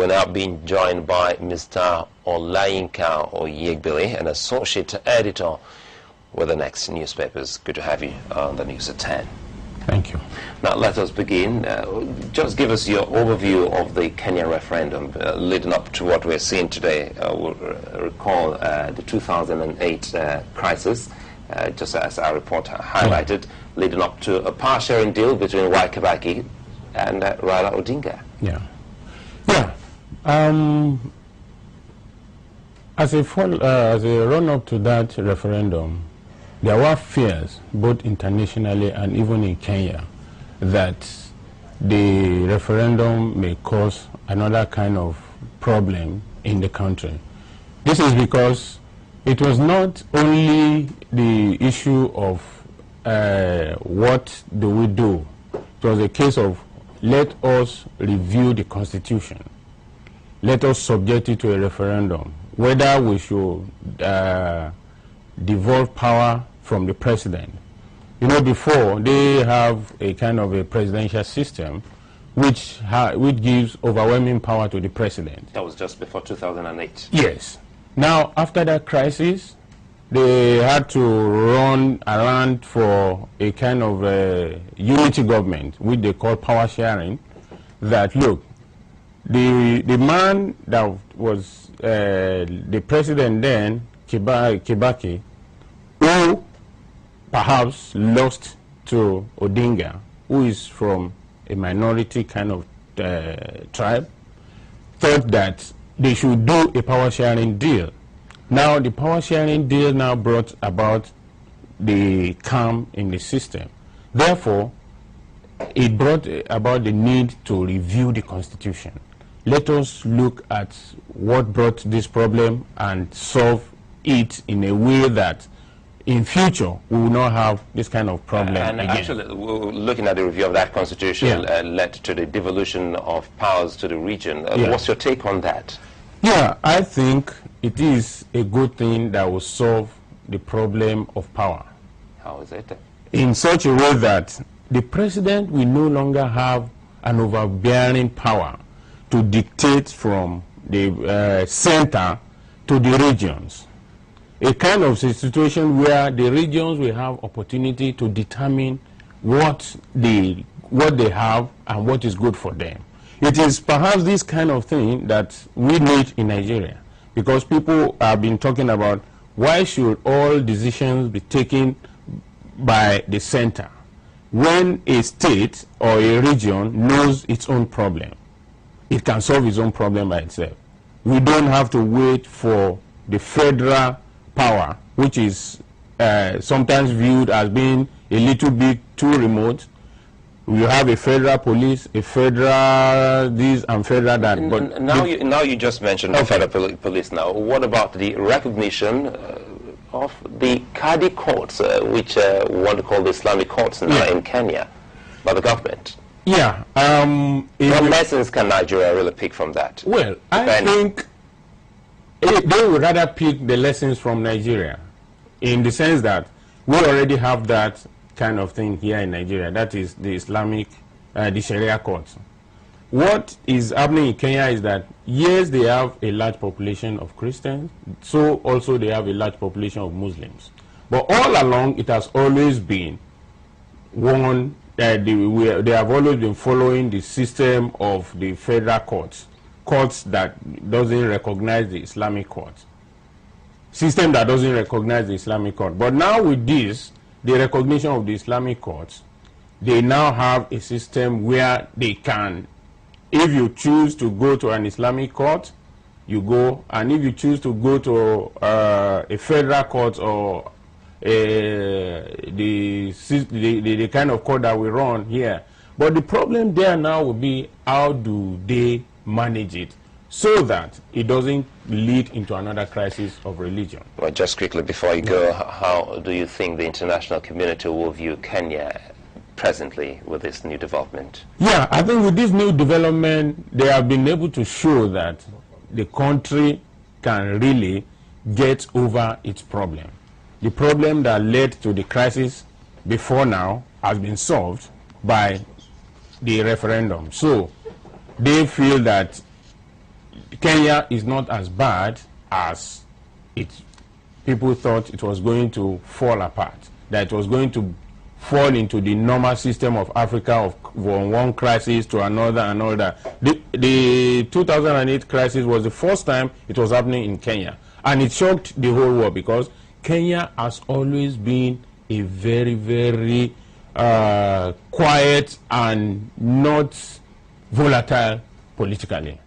We're now being joined by Mr. Oyegbinle, an associate editor with the next newspapers. Good to have you on the news at 10. Thank you. Now let us begin. Just give us your overview of the Kenya referendum leading up to what we're seeing today. We'll recall the 2008 crisis, just as our reporter highlighted, leading up to a power sharing deal between Oyegbinle and Raila Odinga. Yeah. As a run-up to that referendum, there were fears, both internationally and even in Kenya, that the referendum may cause another kind of problem in the country. This is because it was not only the issue of what do we do. It was a case of let us review the Constitution. Let us subject it to a referendum, whether we should devolve power from the president. You know, before they have a kind of a presidential system which gives overwhelming power to the president. That was just before 2008. Yes. Now, after that crisis, they had to run around for a kind of a unity government, which they call power sharing, that look, the man that was the president then, Kibaki, who perhaps lost to Odinga, who is from a minority kind of tribe, thought that they should do a power sharing deal. Now the power sharing deal now brought about the calm in the system. Therefore, it brought about the need to review the Constitution. Let us look at what brought this problem and solve it in a way that in future we will not have this kind of problem and again. Actually, looking at the review of that Constitution led to the devolution of powers to the region. What's your take on that? Yeah, I think it is a good thing that will solve the problem of power. How is it? In such a way that the president will no longer have an overbearing power to dictate from the center to the regions. A kind of situation where the regions will have opportunity to determine what they have and what is good for them. It is perhaps this kind of thing that we need in Nigeria, because people have been talking about why should all decisions be taken by the center when a state or a region knows its own problem. It can solve its own problem by itself. We don't have to wait for the federal power, which is sometimes viewed as being a little bit too remote. We have a federal police, a federal this and federal that. But now you just mentioned the federal police. Now, what about the recognition of the Qadi courts, which we want to call the Islamic courts now in Kenya, by the government? Yeah. What lessons can Nigeria really pick from that? Well, I think they would rather pick the lessons from Nigeria, in the sense that we already have that kind of thing here in Nigeria. That is the Islamic, the Sharia courts. What is happening in Kenya is that, yes, they have a large population of Christians, so also they have a large population of Muslims. But all along, it has always been one, they have always been following the system of the federal courts that doesn't recognize the Islamic court. System that doesn't recognize the Islamic court. But now with this, the recognition of the Islamic courts, they now have a system where they can, if you choose to go to an Islamic court, you go, and if you choose to go to a federal court or the kind of court that we run here. But the problem there now will be, how do they manage it so that it doesn't lead into another crisis of religion? Well, just quickly before you go, how do you think the international community will view Kenya presently with this new development? Yeah, I think with this new development, they have been able to show that the country can really get over its problem. The problem that led to the crisis before now has been solved by the referendum. So they feel that Kenya is not as bad as people thought it was going to fall apart, that it was going to fall into the normal system of Africa of one crisis to another and all that. The 2008 crisis was the first time it was happening in Kenya, and it shocked the whole world because Kenya has always been a very, very quiet and not volatile politically.